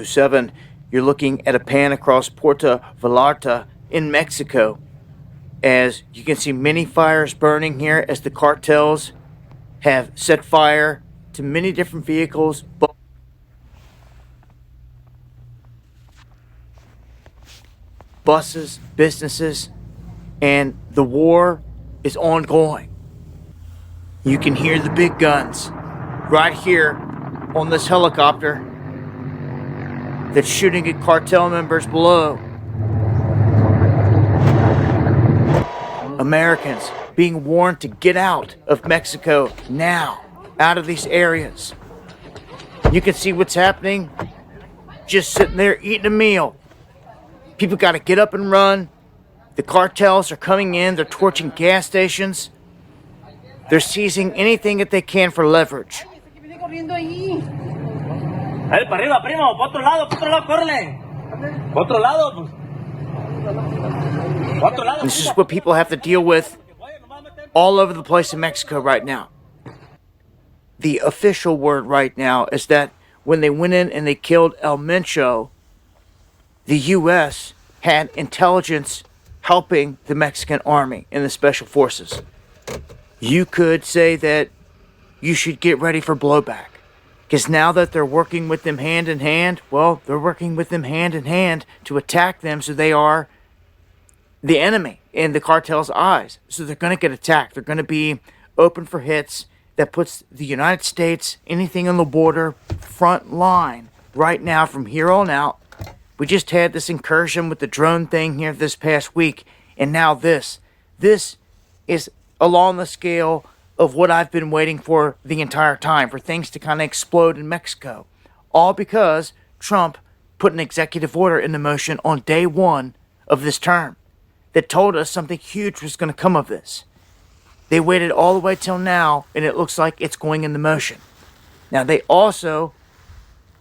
7, you're looking at a pan across Puerto Vallarta in Mexico. As you can see many fires burning here as the cartels have set fire to many different vehicles, buses, businesses, and the war is ongoing. You can hear the big guns right here on this helicopter that's shooting at cartel members below. Americans being warned to get out of Mexico now, out of these areas. You can see what's happening, just sitting there eating a meal. People got to get up and run. The cartels are coming in, they're torching gas stations. They're seizing anything that they can for leverage. This is what people have to deal with all over the place in Mexico right now. The official word right now is that when they went in and they killed El Mencho, the U.S. had intelligence helping the Mexican army and the special forces. You could say that you should get ready for blowback. Because now that they're working with them hand in hand, well, they're working with them hand in hand to attack them, so they are the enemy in the cartel's eyes. So they're going to get attacked. They're going to be open for hits. That puts the United States, anything on the border, front line right now from here on out. We just had this incursion with the drone thing here this past week, and now this. This is along the scale of what I've been waiting for the entire time, for things to kind of explode in Mexico. All because Trump put an executive order into motion on day one of this term that told us something huge was going to come of this. They waited all the way till now, and it looks like it's going into motion. Now, they also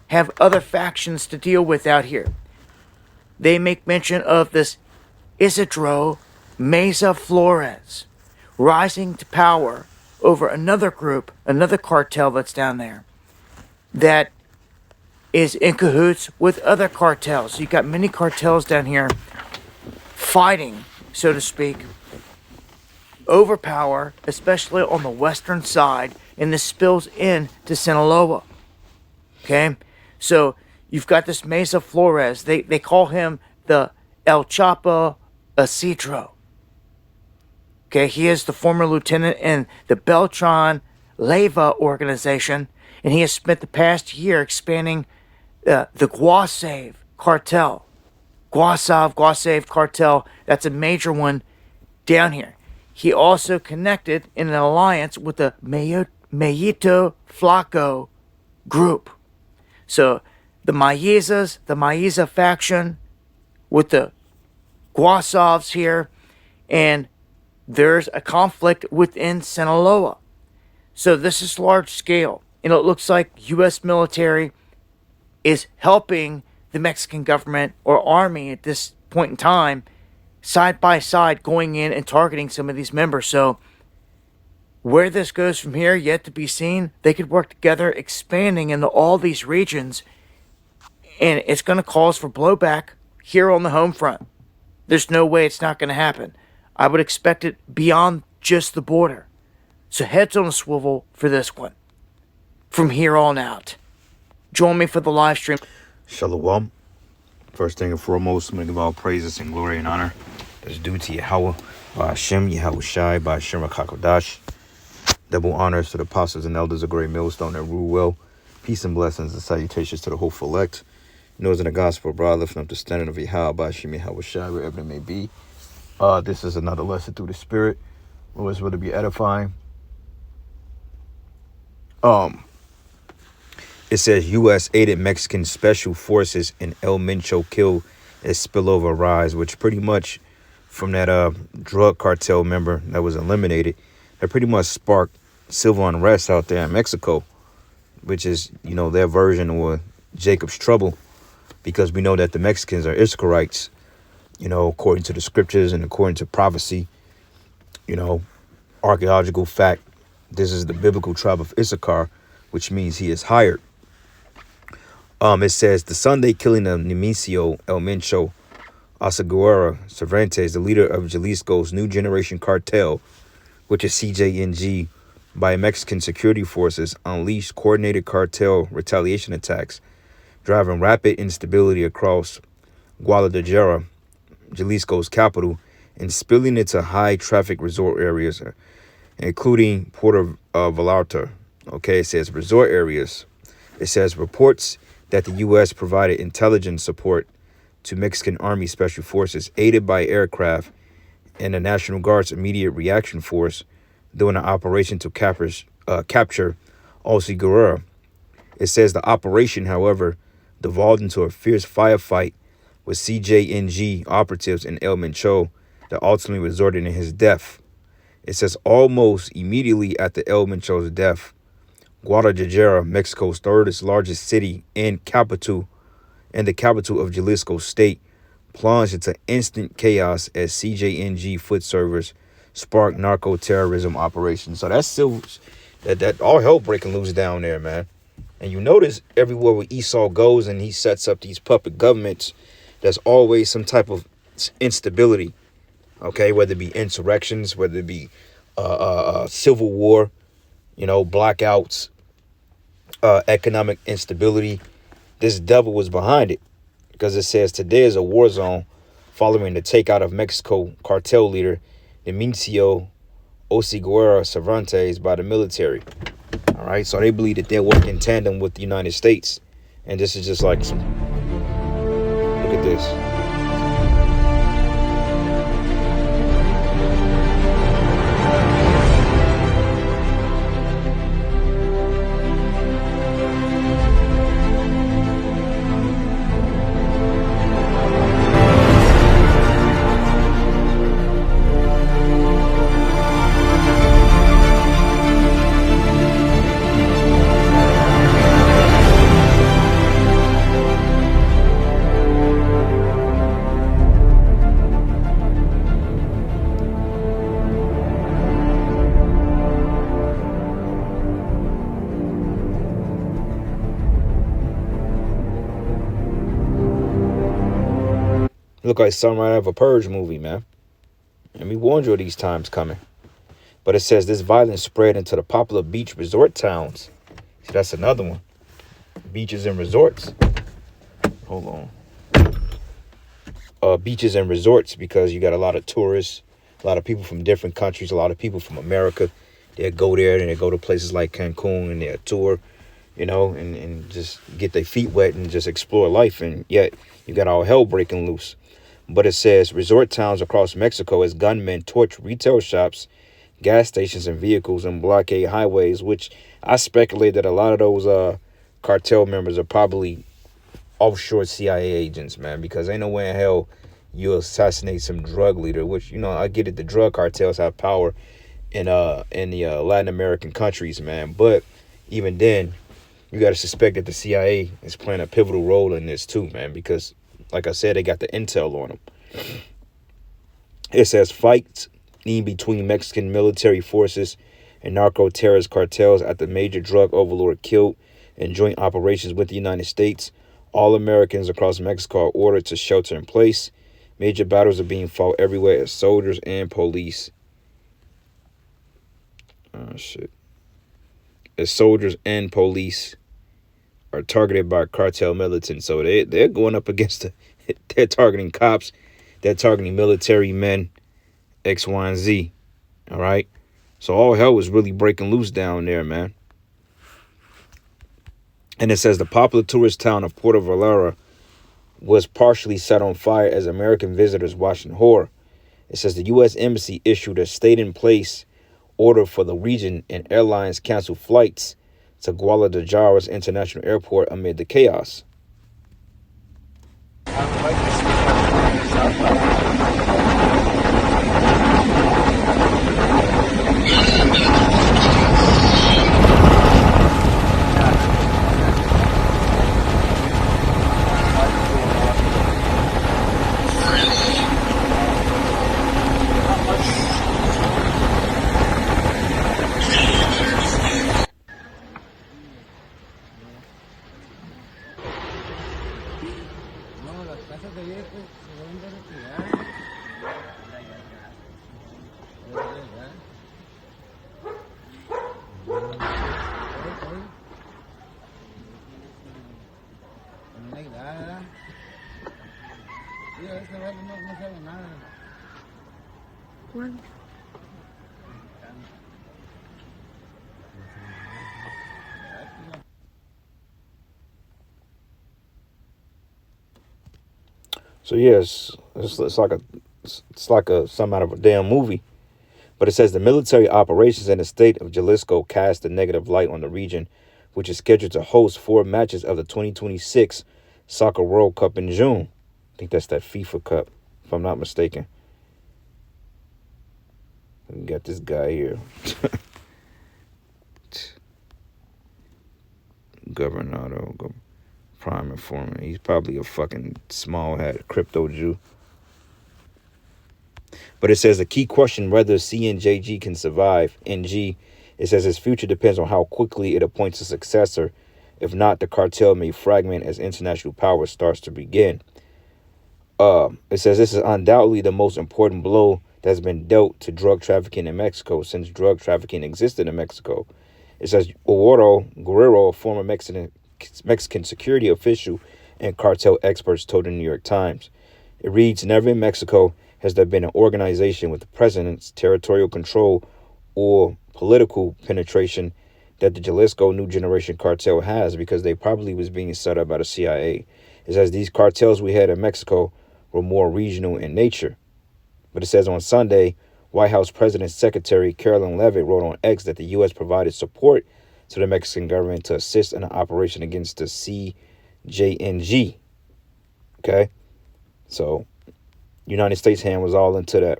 have other factions to deal with out here. They make mention of this Isidro Meza Flores rising to power over another group, another cartel that's down there, that is in cahoots with other cartels. So you've got many cartels down here fighting, so to speak, over power, especially on the western side, and this spills into Sinaloa. Okay? So you've got this Meza Flores. They call him the El Chapo Isidro. Okay, he is the former lieutenant in the Beltran Leyva organization, and he has spent the past year expanding the Guasave cartel. Guasave cartel, that's a major one down here. He also connected in an alliance with the Mayito Flaco group. So the Mayiza faction with the Guasavs here, and there's a conflict within Sinaloa. So this is large scale, and it looks like U.S. military is helping the Mexican government or army at this point in time, side by side, going in and targeting some of these members. So where this goes from here, yet to be seen. They could work together, expanding into all these regions, and it's going to cause for blowback here on the home front. There's no way it's not going to happen. I would expect it beyond just the border. So heads on a swivel for this one. From here on out. Join me for the live stream. Shalom. First thing and foremost, I'm going to give all praises and glory and honor that's due to Yahweh, by Hashem, Yahweh Shai, by Hashem HaKadosh. Double honors to the apostles and elders of Great Millstone that rule well. Peace and blessings and salutations to the hopeful elect. Knows in the gospel, brother, lifting up the standard of Yahweh, by Hashem, Yahweh Shai, wherever it may be. This is another lesson through the Spirit. Always will to be edifying. It says U.S. aided Mexican special forces in El Mencho kill as spillover rise, which pretty much from that drug cartel member that was eliminated, that pretty much sparked civil unrest out there in Mexico, which is, you know, their version of Jacob's trouble, because we know that the Mexicans are Israelites, you know, according to the scriptures and according to prophecy, you know, archaeological fact. This is the biblical tribe of Issachar, which means he is hired. It says the Sunday killing of Nemesio El Mencho Oseguera Cervantes, the leader of Jalisco's new generation cartel, which is CJNG, by Mexican security forces, unleashed coordinated cartel retaliation attacks, driving rapid instability across Guadalajara, Jalisco's capital, and spilling into high traffic resort areas, including Puerto Vallarta. Okay, it says resort areas. It says reports that the U.S. provided intelligence support to Mexican Army Special Forces, aided by aircraft and the National Guard's immediate reaction force, during an operation to capture Oseguera. It says the operation, however, devolved into a fierce firefight with CJNG operatives in El Mencho that ultimately resulted in his death. It says almost immediately after El Mencho's death, Guadalajara, Mexico's third largest city and the capital of Jalisco state, plunged into instant chaos as CJNG foot servers sparked narco-terrorism operations. So that's still that all hell breaking loose down there, man. And you notice everywhere where Esau goes and he sets up these puppet governments, there's always some type of instability. Okay, whether it be insurrections, whether it be civil war, blackouts, economic instability. This devil was behind it, because it says today is a war zone following the takeout of Mexico cartel leader Nemesio Oseguera Cervantes by the military. All right, so they believe that they're working in tandem with the United States, and this is just like some. Look at this. Look like something right out of a Purge movie, man. And we warned you of these times coming. But it says this violence spread into the popular beach resort towns. See, that's another one. Beaches and resorts. Hold on. Beaches and resorts, because you got a lot of tourists, a lot of people from different countries, a lot of people from America. They go there and they go to places like Cancun and they tour, and just get their feet wet and just explore life. And yet you got all hell breaking loose. But it says resort towns across Mexico as gunmen torch retail shops, gas stations, and vehicles, and blockade highways, which I speculate that a lot of those cartel members are probably offshore CIA agents, man, because ain't no way in hell you assassinate some drug leader, which, I get it, the drug cartels have power in the Latin American countries, man. But even then, you got to suspect that the CIA is playing a pivotal role in this too, man, because like I said, they got the intel on them. It says fights in between Mexican military forces and narco-terrorist cartels at the major drug overlord killed in joint operations with the United States. All Americans across Mexico are ordered to shelter in place. Major battles are being fought everywhere as soldiers and police. As soldiers and police are targeted by cartel militants. So they're going up against they're targeting cops, they're targeting military men, X, Y, and Z. All right. So all hell was really breaking loose down there, man. And it says the popular tourist town of Puerto Vallarta was partially set on fire as American visitors watched in horror. It says the U.S. Embassy issued a stay-in-place order for the region, and airlines canceled flights to Guadalajara's international airport amid the chaos. So yes, it's like a some out of a damn movie. But it says the military operations in the state of Jalisco cast a negative light on the region, which is scheduled to host 4 matches of the 2026 Soccer World Cup in June. I think that's that FIFA Cup, if I'm not mistaken. We got this guy here. Governado, prime informant. He's probably a fucking small hat crypto Jew. But it says the key question whether CNJG can survive. NG, it says his future depends on how quickly it appoints a successor. If not, the cartel may fragment as international power starts to begin. It says this is undoubtedly the most important blow that has been dealt to drug trafficking in Mexico since drug trafficking existed in Mexico. It says Oro Guerrero, a former Mexican security official and cartel experts, told the New York Times. It reads, never in Mexico has there been an organization with the president's territorial control or political penetration that the Jalisco New Generation cartel has, because they probably was being set up by the CIA. It says these cartels we had in Mexico were more regional in nature. But it says on Sunday, White House President Secretary Carolyn Leavitt wrote on X that the U.S. provided support to the Mexican government to assist in an operation against the CJNG. Okay? So, United States hand was all into that,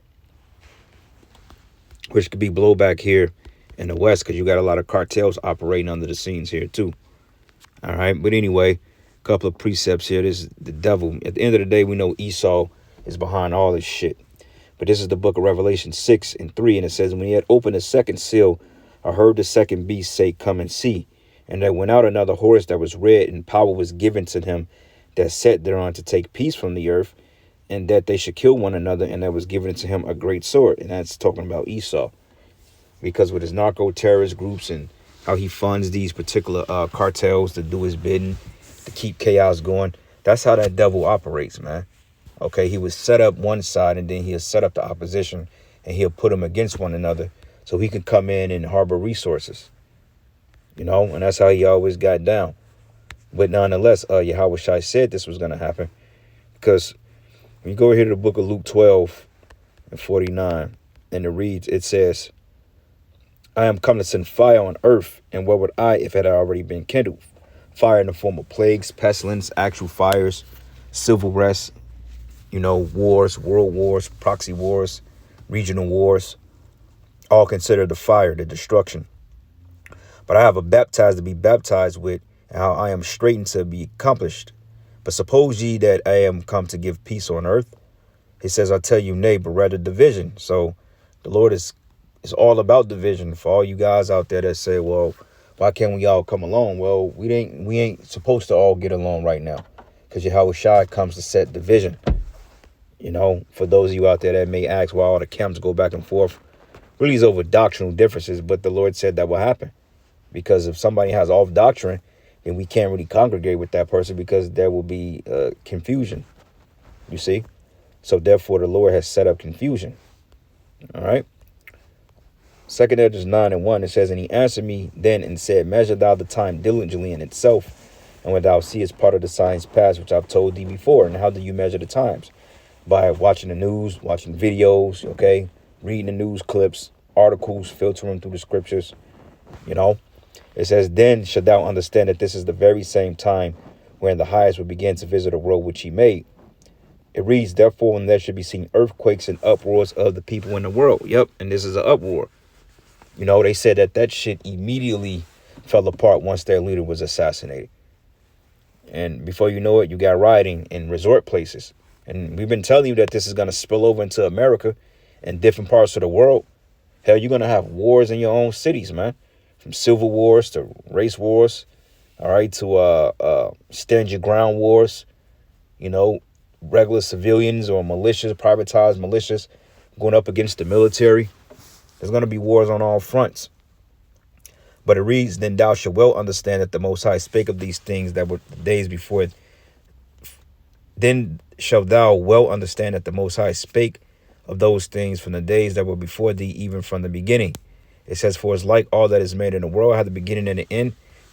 which could be blowback here in the West because you got a lot of cartels operating under the scenes here too. All right? But anyway, a couple of precepts here. This is the devil. At the end of the day, we know Esau is behind all this shit. But this is the book of Revelation 6:3, and it says, when he had opened the second seal, I heard the second beast say, come and see. And there went out another horse that was red, and power was given to him that sat thereon to take peace from the earth, and that they should kill one another, and there was given to him a great sword. And that's talking about Esau. Because with his narco-terrorist groups and how he funds these particular cartels to do his bidding, to keep chaos going, that's how that devil operates, man. Okay, he would set up one side and then he'll set up the opposition and he'll put them against one another so he can come in and harbor resources. You know, and that's how he always got down. But nonetheless, Yahweh Shai said this was going to happen, because when you go here to the book of Luke 12:49, and it says, I am come to send fire on earth, and where would I if it had already been kindled? Fire in the form of plagues, pestilence, actual fires, civil unrest, wars, world wars, proxy wars, regional wars, all consider the fire, the destruction. But I have a baptized to be baptized with, and how I am straitened to be accomplished. But suppose ye that I am come to give peace on earth? He says, I tell you, nay, but rather division. So the Lord is all about division. For all you guys out there that say, well, why can't we all come along? Well, we ain't supposed to all get along right now, because Yahweh Shai comes to set division. For those of you out there that may ask why all the camps go back and forth, really is over doctrinal differences, but the Lord said that will happen. Because if somebody has off doctrine, then we can't really congregate with that person, because there will be confusion, you see? So therefore, the Lord has set up confusion, all right? 2 Edges 9:1, it says, and he answered me then and said, measure thou the time diligently in itself, and when thou seest part of the signs past, which I've told thee before. And how do you measure the times? By watching the news, watching videos, okay, reading the news clips, articles, filtering through the scriptures, It says, then shalt thou understand that this is the very same time when the highest will begin to visit the world which he made. It reads, therefore, when there should be seen earthquakes and uproars of the people in the world. Yep, and this is an uproar. They said that shit immediately fell apart once their leader was assassinated. And before you know it, you got rioting in resort places. And we've been telling you that this is going to spill over into America and different parts of the world. Hell, you're going to have wars in your own cities, man. From civil wars to race wars, all right, to stand your ground wars, regular civilians or militias, privatized militias, going up against the military. There's going to be wars on all fronts. But it reads, then thou shalt well understand that the Most High spake of these things that were the days before. Then shalt thou well understand that the Most High spake of those things from the days that were before thee, even from the beginning. It says, for as like all that is made in the world have the beginning and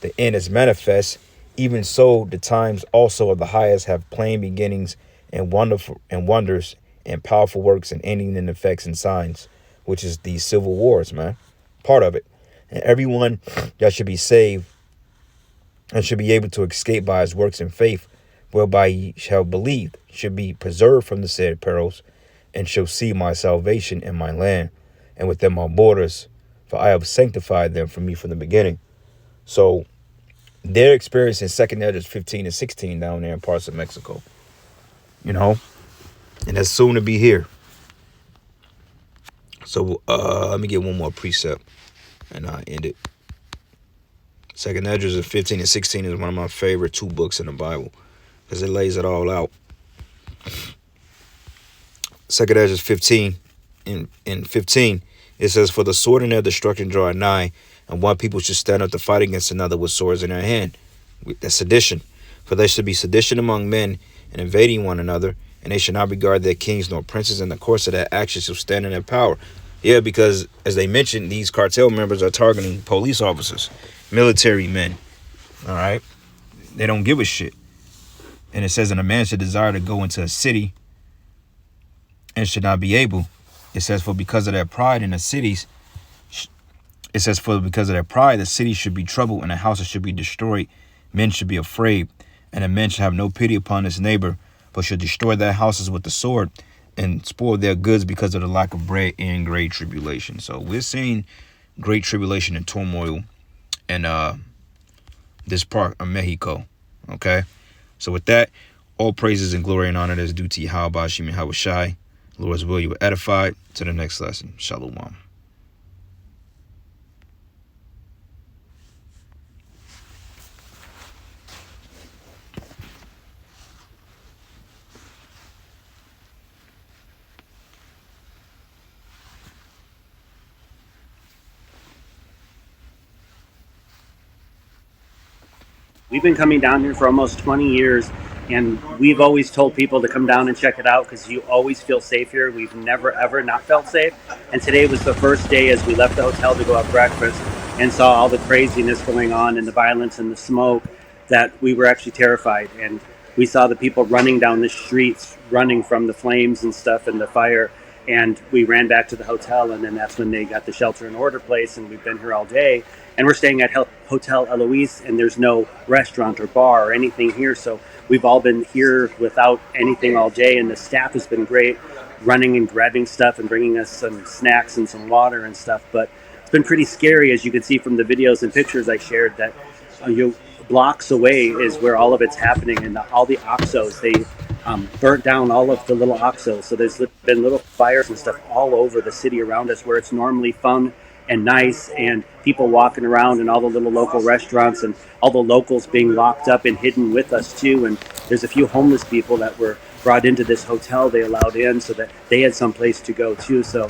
the end is manifest. Even so, the times also of the highest have plain beginnings and wonderful and wonders and powerful works and ending in effects and signs, which is these civil wars, man. Part of it. And everyone that should be saved and should be able to escape by his works and faith, whereby ye shall believe, should be preserved from the said perils, and shall see my salvation in my land and within my borders, for I have sanctified them for me from the beginning. So they're experiencing 2 Edges 15 and 16 down there in parts of Mexico, you know, and that's soon to be here. So let me get one more precept and I end it. 2 Edges 15 and 16 is one of my favorite 2 books in the Bible because it lays it all out. 2 Edges 15 and 15, it says, for the sword and their destruction draw nigh, and one people should stand up to fight against another with swords in their hand. That's sedition. For there should be sedition among men, and invading one another, and they should not regard their kings nor princes, in the course of their actions shall stand in their power. Yeah, because as they mentioned, these cartel members are targeting police officers, military men. All right? They don't give a shit. And it says, and a man should desire to go into a city and should not be able. It says, for because of their pride in the cities, it says, for because of their pride, the city should be troubled and the houses should be destroyed. Men should be afraid, and a man should have no pity upon his neighbor, but should destroy their houses with the sword and spoil their goods because of the lack of bread and great tribulation. So we're seeing great tribulation and turmoil in this part of Mexico. Okay? So with that, all praises and glory and honor is due to Yahweh Hashem Yahweh Shai. Lord's will, you were edified. To the next lesson. Shalom. We've been coming down here for almost 20 years, and we've always told people to come down and check it out because you always feel safe here. We've never, ever not felt safe. And today was the first day as we left the hotel to go have breakfast and saw all the craziness going on and the violence and the smoke that we were actually terrified. And we saw the people running down the streets, running from the flames and stuff and the fire. And we ran back to the hotel, and then that's when they got the shelter in order place, and we've been here all day. And we're staying at Hotel Eloise, and there's no restaurant or bar or anything here. So we've all been here without anything all day, and the staff has been great, running and grabbing stuff and bringing us some snacks and some water and stuff. But it's been pretty scary, as you can see from the videos and pictures I shared, that blocks away is where all of it's happening, and all the OXXOs, they burnt down all of the little OXXOs. So there's been little fires and stuff all over the city around us where it's normally fun and nice, and people walking around, and all the little local restaurants and all the locals being locked up and hidden with us too. And there's a few homeless people that were brought into this hotel they allowed in so that they had some place to go too. So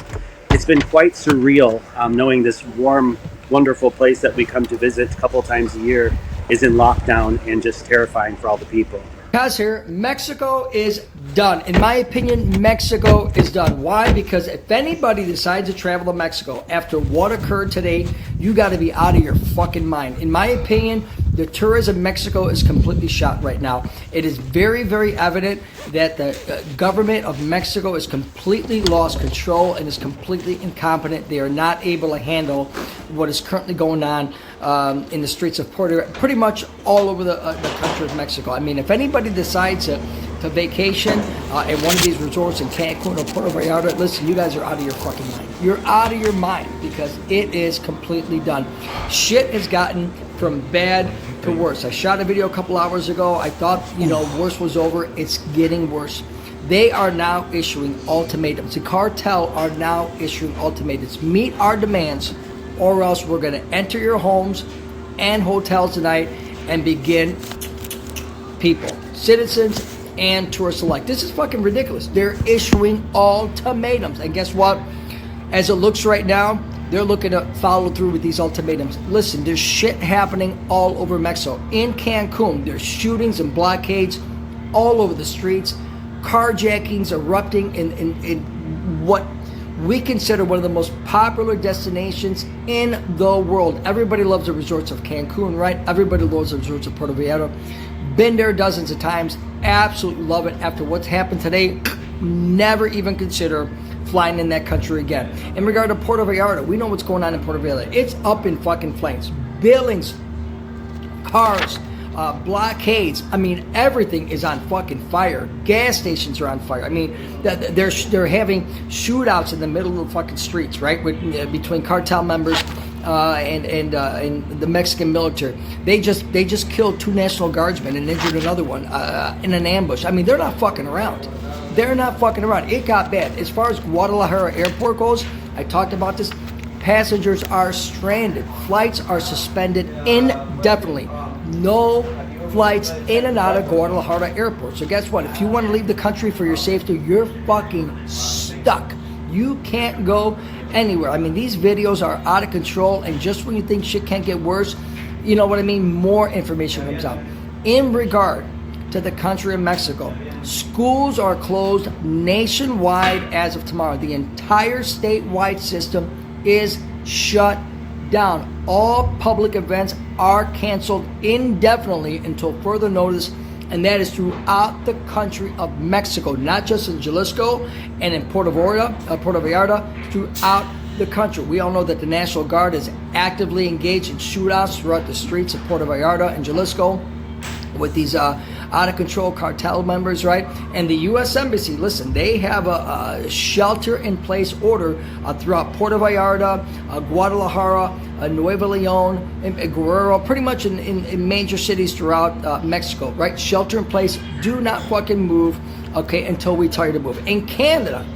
it's been quite surreal knowing this warm, wonderful place that we come to visit a couple times a year is in lockdown and just terrifying for all the people. Kaz here. Mexico is done. In my opinion, Mexico is done. Why? Because if anybody decides to travel to Mexico after what occurred today, you got to be out of your fucking mind. In my opinion, the tourism in Mexico is completely shot right now. It is very, very evident that the government of Mexico is completely lost control and is completely incompetent. They are not able to handle what is currently going on in the streets of pretty much all over the country of Mexico. I mean, if anybody decides to vacation at one of these resorts in Cancun or Puerto Vallarta, listen, you guys are out of your fucking mind. You're out of your mind because it is completely done. Shit has gotten from bad to worse. I shot a video a couple hours ago. I thought, worse was over. It's getting worse. They are now issuing ultimatums. The cartel are now issuing ultimatums. Meet our demands, or else we're going to enter your homes and hotels tonight and begin, people, citizens, and tourists alike. This is fucking ridiculous. They're issuing ultimatums. And guess what? As it looks right now, they're looking to follow through with these ultimatums. Listen, there's shit happening all over Mexico. In Cancun, there's shootings and blockades all over the streets, carjackings erupting in what we consider one of the most popular destinations in the world. Everybody loves the resorts of Cancun, right? Everybody loves the resorts of Puerto Vallarta. Been there dozens of times. Absolutely love it. After what's happened today, never even consider flying in that country again. In regard to Puerto Vallarta, we know what's going on in Puerto Vallarta. It's up in fucking flames. Buildings, cars, blockades. I mean, everything is on fucking fire. Gas stations are on fire. I mean, they're having shootouts in the middle of the fucking streets, right? Between cartel members and the Mexican military. They just killed 2 National Guardsmen and injured another one in an ambush. I mean, they're not fucking around. They're not fucking around. It got bad. As far as Guadalajara Airport goes, I talked about this. Passengers are stranded. Flights are suspended indefinitely. No flights in and out of Guadalajara Airport. So guess what? If you want to leave the country for your safety, you're fucking stuck. You can't go anywhere. I mean, these videos are out of control, and just when you think shit can't get worse, you know what I mean, more information comes out. In regard to the country of Mexico, schools are closed nationwide as of tomorrow. The entire statewide system is shut down. All public events are canceled indefinitely until further notice, and that is throughout the country of Mexico, not just in Jalisco and in Puerto Vallarta, throughout the country. We all know that the National Guard is actively engaged in shootouts throughout the streets of Puerto Vallarta and Jalisco with these out-of-control cartel members, right? And the U.S. Embassy, listen, they have a shelter-in-place order throughout Puerto Vallarta, Guadalajara, Nuevo Leon, and Guerrero, pretty much in major cities throughout Mexico, right? Shelter-in-place, do not fucking move, okay, until we tell you to move. In Canada,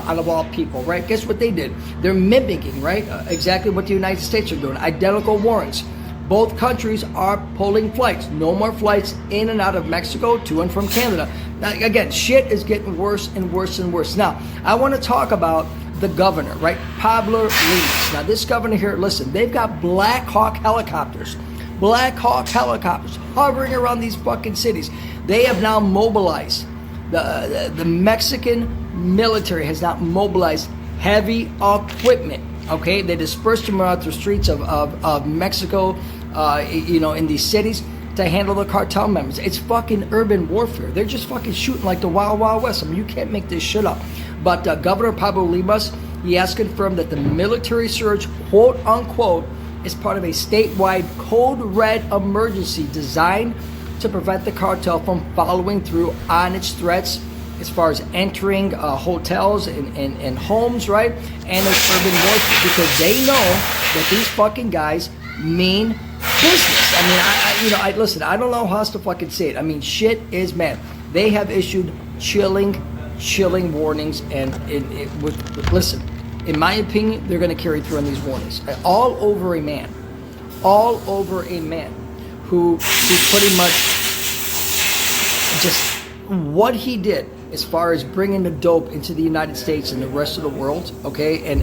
out of all people, right? Guess what they did? They're mimicking, right? Exactly what the United States are doing. Identical warrants. Both countries are pulling flights. No more flights in and out of Mexico to and from Canada. Now, again, shit is getting worse and worse and worse. Now, I want to talk about the governor, right? Pablo Leeds. Now, this governor here, listen, they've got Black Hawk helicopters hovering around these fucking cities. They have now mobilized. The Mexican military has now mobilized heavy equipment. Okay, they dispersed them out the streets of Mexico, in these cities to handle the cartel members. It's fucking urban warfare. They're just fucking shooting like the Wild Wild West. I mean, you can't make this shit up. But Governor Pablo Lemus, he has confirmed that the military surge, quote unquote, is part of a statewide code red emergency designed to prevent the cartel from following through on its threats as far as entering hotels and homes, right? And it's urban warfare, because they know that these fucking guys mean business. I mean, listen, I don't know how else to fucking say it. I mean, shit is mad. They have issued chilling warnings, and listen, in my opinion, they're going to carry through on these warnings. All over a man who pretty much just what he did as far as bringing the dope into the United States and the rest of the world, okay, and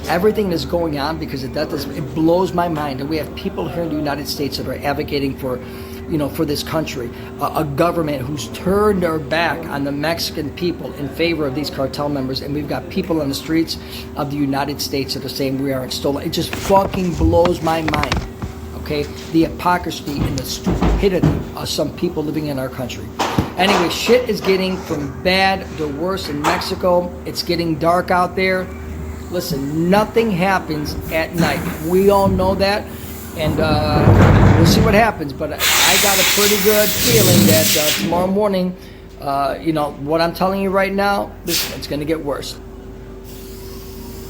everything that's going on, because it blows my mind. And we have people here in the United States that are advocating for this country, a government who's turned their back on the Mexican people in favor of these cartel members, and we've got people on the streets of the United States that are saying we aren't stolen. It just fucking blows my mind. Okay, the hypocrisy and the stupidity of some people living in our country. Anyway, shit is getting from bad to worse in Mexico. It's getting dark out there. Listen, nothing happens at night. We all know that, and we'll see what happens. But I got a pretty good feeling that tomorrow morning, what I'm telling you right now, listen, it's going to get worse.